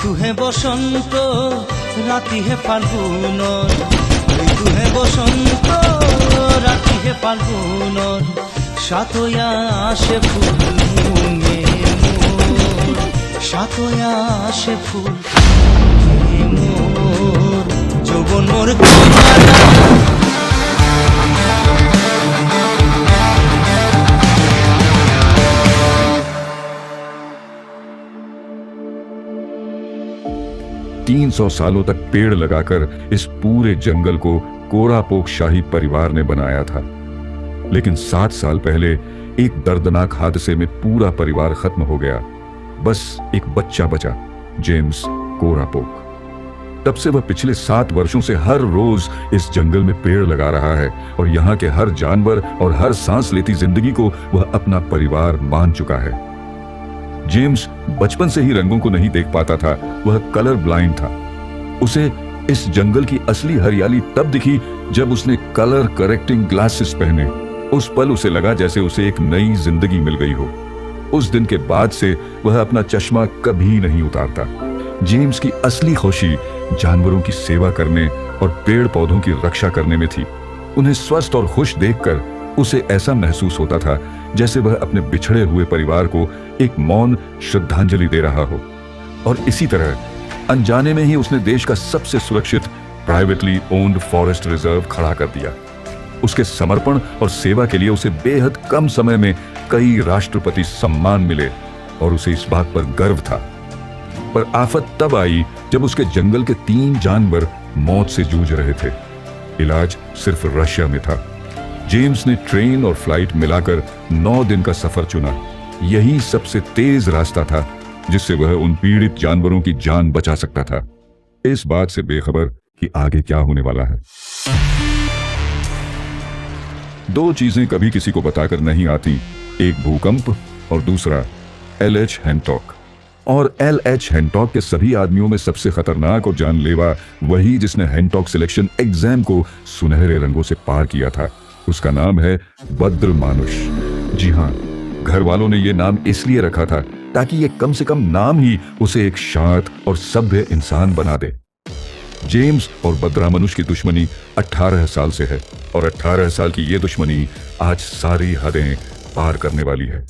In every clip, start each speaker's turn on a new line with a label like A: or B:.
A: ঋতুহে বসন্ত রাতিহে ফাল্গুনৰ, ঋতুহে বসন্ত রাতিহে ফাল্গুনৰ, সাতয়া আসে ফুল মুঙে মোর, সাতয়া আসে ফুল মুঙে মোর, যৌবন মোর কামনা।
B: तीन 300 सालों तक पेड़ लगाकर इस पूरे जंगल को कोरापोक शाही परिवार ने बनाया था। लेकिन 7 साल पहले एक दर्दनाक हादसे में पूरा परिवार खत्म हो गया। बस एक बच्चा बचा, जेम्स कोरापोक। तब से वह पिछले 7 वर्षों से हर रोज इस जंगल में पेड़ लगा रहा है और यहाँ के हर जानवर और हर सांस लेती जिंदगी को वह अपना परिवार मान चुका है। जेम्स बचपन से ही रंगों को नहीं देख पाता था, वह कलर ब्लाइंड था। उसे इस जंगल की असली हरियाली तब दिखी जब उसने कलर करेक्टिंग ग्लासेस पहने। उस पल उसे लगा जैसे उसे एक नई जिंदगी मिल गई हो। उस दिन के बाद से वह अपना चश्मा कभी नहीं उतारता। जेम्स की असली खुशी जानवरों की सेवा करने और पेड़ पौधों की रक्षा करने में थी। उन्हें स्वस्थ और खुश देखकर उसे ऐसा महसूस होता था जैसे वह अपने बिछड़े हुए परिवार को एक मौन श्रद्धांजलि दे रहा हो। और इसी तरह अनजाने में ही उसने देश का सबसे सुरक्षित प्राइवेटली ओन्ड फॉरेस्ट रिजर्व खड़ा कर दिया। उसके समर्पण और सेवा के लिए उसे बेहद कम समय में कई राष्ट्रपति सम्मान मिले और उसे इस बात पर गर्व था। पर आफत तब आई जब उसके जंगल के 3 जानवर मौत से जूझ रहे थे। इलाज सिर्फ रशिया में था। जेम्स ने ट्रेन और फ्लाइट मिलाकर 9 दिन का सफर चुना। यही सबसे तेज रास्ता था जिससे वह उन पीड़ित जानवरों की जान बचा सकता था, इस बात से बेखबर कि आगे क्या होने वाला है। 2 चीजें कभी किसी को बताकर नहीं आती, एक भूकंप और दूसरा LH हैंटॉक। और LH हैंटॉक के सभी आदमियों में सबसे खतरनाक और जानलेवा वही जिसने हैंटॉक सिलेक्शन एग्जाम को सुनहरे रंगों से पार किया था। उसका नाम है बद्र मानुष। जी हाँ, घर वालों ने यह नाम इसलिए रखा था ताकि ये कम से कम नाम ही उसे एक शांत और सभ्य इंसान बना दे। जेम्स और बद्रामानुष की दुश्मनी 18 साल से है और 18 साल की ये दुश्मनी आज सारी हदें पार करने वाली है।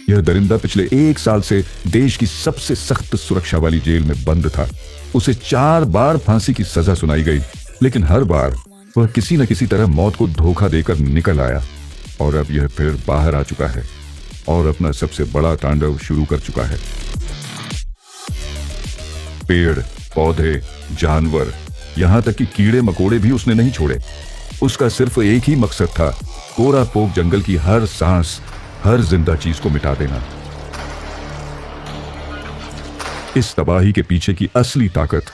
B: यह दरिंदा पिछले 1 साल से देश की सबसे सख्त सुरक्षा वाली जेल में बंद था। उसे 4 बार फांसी की सजा सुनाई गई, लेकिन हर बार वह किसी न किसी तरह मौत को धोखा देकर निकल आया। और अब यह फिर बाहर आ चुका है और अपना सबसे बड़ा तांडव शुरू कर चुका है। पेड़ पौधे, जानवर, यहां तक कि कीड़े मकोड़े भी उसने नहीं छोड़े। उसका सिर्फ एक ही मकसद था, कोरापोक जंगल की हर सांस, हर जिंदा चीज को मिटा देना। इस तबाही के पीछे की असली ताकत,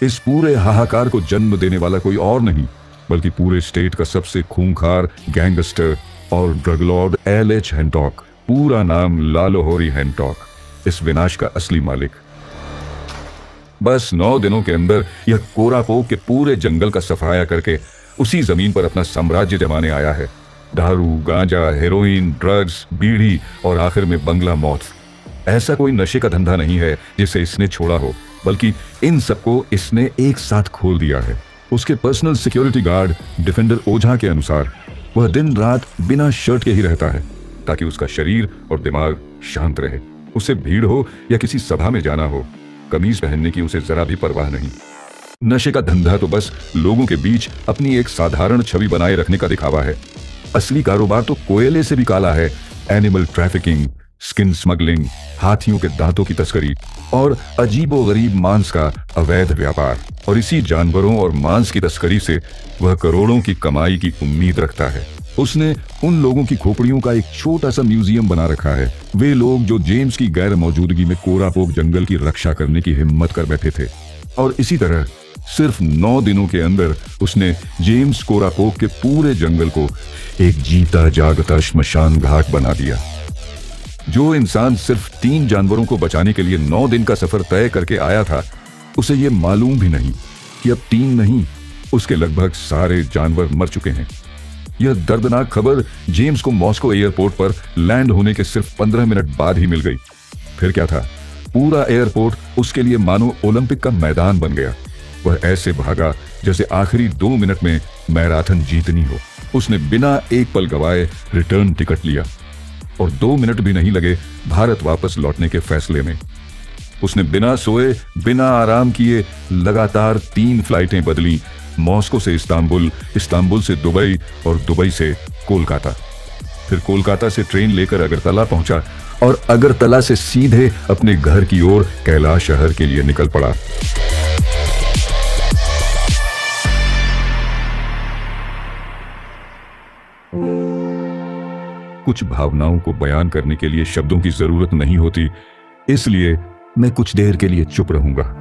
B: इस पूरे हाहाकार को जन्म देने वाला कोई और नहीं बल्कि पूरे स्टेट का सबसे खूंखार गैंगस्टर और ड्रग लॉर्ड LH हैंटॉक, पूरा नाम लालोहोरी हैंटॉक, इस विनाश का असली मालिक। बस 9 दिनों के अंदर यह कोरापोक के पूरे जंगल का सफाया करके उसी जमीन पर अपना साम्राज्य जमाने आया है। दारू, गांजा, हेरोइन, ड्रग्स, बीड़ी और आखिर में बंगला मौत। ऐसा कोई नशे का धंधा नहीं है जिसे इसने छोड़ा हो, बल्कि इन सबको इसने एक साथ खोल दिया है। उसके पर्सनल सिक्योरिटी गार्ड डिफेंडर ओझा के अनुसार वह दिन रात बिना शर्ट के ही रहता है ताकि उसका शरीर और दिमाग शांत रहे। उसे भीड़ हो या किसी सभा में जाना हो, कमीज पहनने की उसे जरा भी परवाह नहीं। नशे का धंधा तो बस लोगों के बीच अपनी एक साधारण छवि बनाए रखने का दिखावा है। असली कारोबार तो कोयले से भी काला है। एनिमल ट्रैफिकिंग, स्किन स्मगलिंग, हाथियों के दांतों की तस्करी और अजीबोगरीब मांस का अवैध व्यापार। और इसी जानवरों और मांस की तस्करी से वह करोड़ों की कमाई की उम्मीद रखता है। उसने उन लोगों की खोपड़ियों का एक छोटा सा म्यूजियम बना रखा है, वे लोग जो जेम्स की गैर मौजूदगी में कोरापोक जंगल की रक्षा करने की हिम्मत कर बैठे थे। और इसी तरह सिर्फ 9 दिनों के अंदर उसने जेम्स कोरापोक के पूरे जंगल को एक जीता जागता श्मशान घाट बना दिया। जो इंसान सिर्फ 3 जानवरों को बचाने के लिए 9 दिन का सफर तय करके आया था, उसे यह मालूम भी नहीं कि अब 3 नहीं, उसके लगभग सारे जानवर मर चुके हैं। यह दर्दनाक खबर जेम्स को मॉस्को एयरपोर्ट पर लैंड होने के सिर्फ 15 मिनट बाद ही मिल गई। फिर क्या था, पूरा एयरपोर्ट उसके लिए मानो ओलंपिक का मैदान बन गया। वह ऐसे भागा जैसे आखिरी 2 मिनट में मैराथन जीतनी हो। उसने बिना एक पल गवाए रिटर्न टिकट लिया और 2 मिनट भी नहीं लगे भारत वापस लौटने के फैसले में। उसने बिना सोए, बिना आराम किए लगातार 3 फ्लाइटें बदली, मॉस्को से इस्तांबुल, इस्तांबुल से दुबई और दुबई से कोलकाता। फिर कोलकाता से ट्रेन लेकर अगरतला पहुंचा और अगरतला से सीधे अपने घर की ओर कैलाश शहर के लिए निकल पड़ा। कुछ भावनाओं को बयान करने के लिए शब्दों की जरूरत नहीं होती, इसलिए मैं कुछ देर के लिए चुप रहूंगा।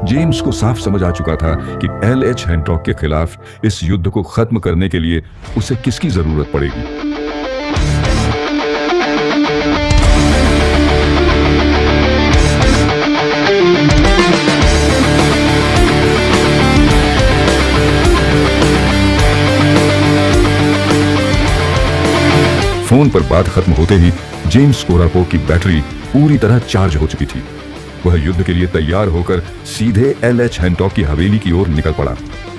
B: जेम्स को साफ समझ आ चुका था कि एल.एच. हैनकॉक के खिलाफ इस युद्ध को खत्म करने के लिए उसे किसकी जरूरत पड़ेगी। फोन पर बात खत्म होते ही जेम्स कोरापोक की बैटरी पूरी तरह चार्ज हो चुकी थी। वह युद्ध के लिए तैयार होकर सीधे एल.एच. हैनकॉक की हवेली की ओर निकल पड़ा,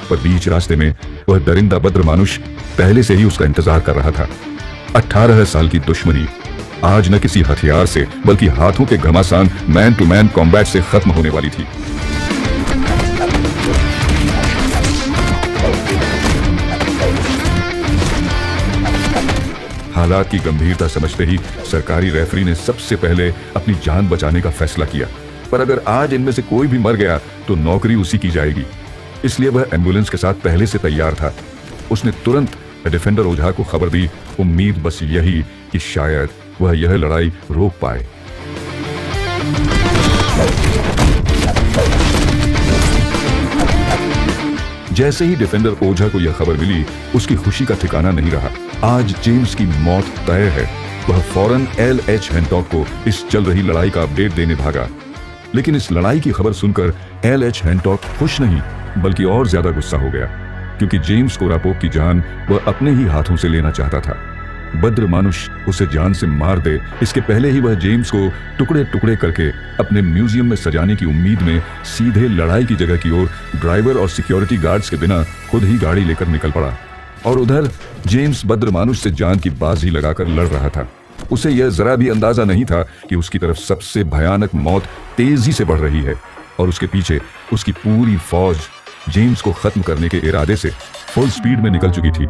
B: पर बीच रास्ते में वह दरिंदा बद्र मानुष पहले से ही उसका इंतजार कर रहा था। 18 साल की दुश्मनी आज न किसी हथियार से बल्कि हाथों के घमासान मैन टू मैन कॉम्बैट से खत्म होने वाली थी। हालात की गंभीरता समझते ही सरकारी रेफरी ने सबसे पहले अपनी जान बचाने का फैसला किया, पर अगर आज इनमें से कोई भी मर गया तो नौकरी उसी की जाएगी। इसलिए वह एम्बुलेंस के साथ पहले से तैयार था। उसने तुरंत डिफेंडर ओझा को खबर दी, उम्मीद बस यही कि शायद वह यह लड़ाई रोक पाए। जैसे ही डिफेंडर ओझा को यह खबर मिली, उसकी खुशी का ठिकाना नहीं रहा। आज जेम्स की मौत तय है। वह फौरन एल.एच. हैनकॉक को इस चल रही लड़ाई का अपडेट देने भागा। लेकिन इस लड़ाई की खबर सुनकर एल.एच. हैनकॉक खुश नहीं बल्कि और ज्यादा गुस्सा हो गया, क्योंकि जेम्स कोरापोक की जान वह अपने ही हाथों से लेना चाहता था। बद्र मानुष उसे जान से मार दे, इसके पहले ही वह जेम्स को टुकड़े टुकड़े करके अपने म्यूजियम में सजाने की उम्मीद में सीधे लड़ाई की जगह की ओर ड्राइवर और सिक्योरिटी गार्ड्स के बिना खुद ही गाड़ी लेकर निकल पड़ा। और उधर जेम्स बद्र मानुष से जान की बाजी लगाकर लड़ रहा था। उसे यह जरा भी अंदाजा नहीं था कि उसकी तरफ सबसे भयानक मौत तेजी से बढ़ रही है और उसके पीछे उसकी पूरी फौज जेम्स को खत्म करने के इरादे से फुल स्पीड में निकल चुकी थी।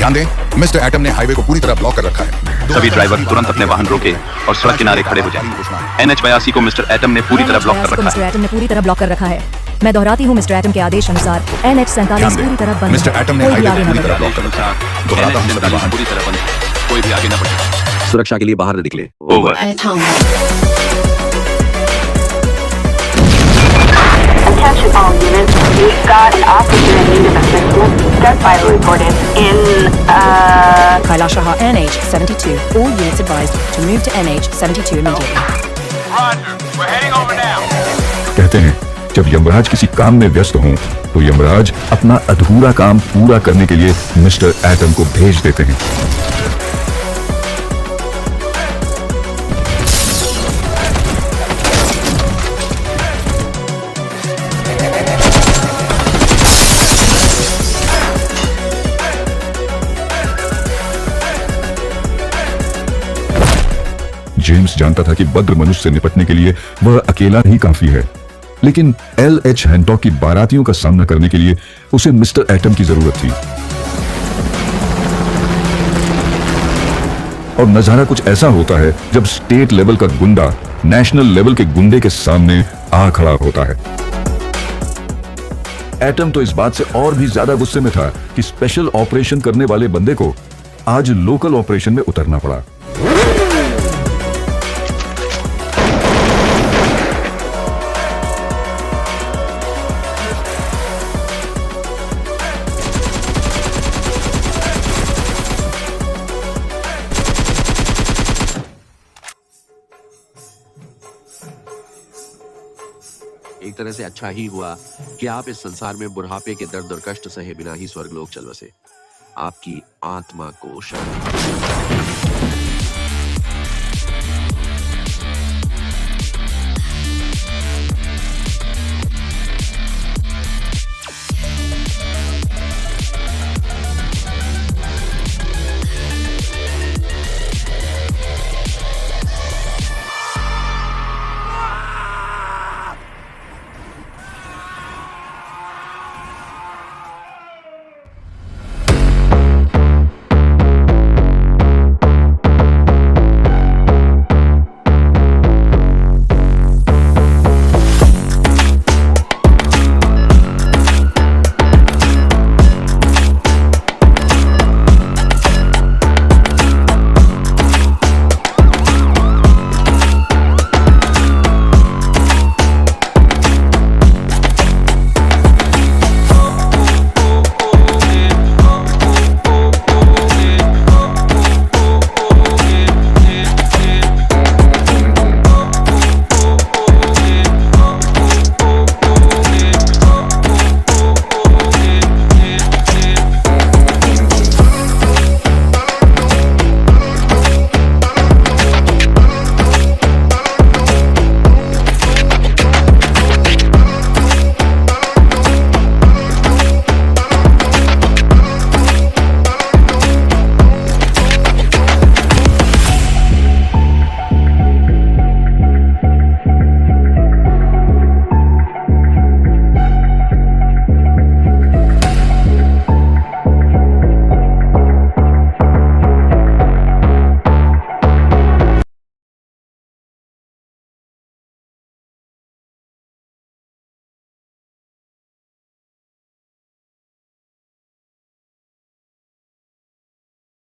C: ध्यान दें, मिस्टर एटम ने हाईवे को पूरी तरह ब्लॉक कर रखा है।
D: सभी ड्राइवर तुरंत अपने वाहन रोके और सड़क किनारे खड़े हो जाएं। NH82 को मिस्टर एटम ने पूरी तरह ब्लॉक कर रखा
E: मिस्टर
D: है।
E: एटम ने पूरी तरह ब्लॉक कर रखा है। मैं दोहराती हूँ, मिस्टर एटम के आदेश अनुसार NH47
C: ध्यान दें,
E: पूरी तरह बंद है।
C: मिस्टर एटम ने
E: कोई भी
C: हाईवे
E: आगे
C: को
E: न
C: पूरी तरह
E: बढ़े।
C: ब्लॉक कर रखा है। दोहराता हूं, सभी वाहन
D: पूरी तरह बंद है। कोई भी आगे न बढ़े।
F: सुरक्षा के लिए बाहर न निकले।
D: Over.
G: Attention all units, we've got an officer in need of assistance. Start fire reported in,
E: Kailash Raha NH72. All units advised to move to NH72 immediately.
B: कहते हैं जब यमराज किसी काम में व्यस्त हों तो यमराज अपना अधूरा काम पूरा करने के लिए मिस्टर एटम को भेज देते हैं। जेम्स जानता था कि बद्र मनुष्य से निपटने के लिए वह अकेला ही काफी है, लेकिन LH हैंटॉक की बारातियों का सामना करने के लिए उसे मिस्टर एटम की जरूरत थी। और नजारा कुछ ऐसा होता है जब स्टेट लेवल का गुंडा नेशनल लेवल के गुंडे के सामने आ खड़ा होता है। एटम तो इस बात से और भी ज्यादा गुस्से में था कि स्पेशल ऑपरेशन करने वाले बंदे को आज लोकल ऑपरेशन में उतरना पड़ा।
F: एक तरह से अच्छा ही हुआ कि आप इस संसार में बुढ़ापे के दर्द और कष्ट सहे बिना ही स्वर्गलोक चल बसे। आपकी आत्मा को शांति।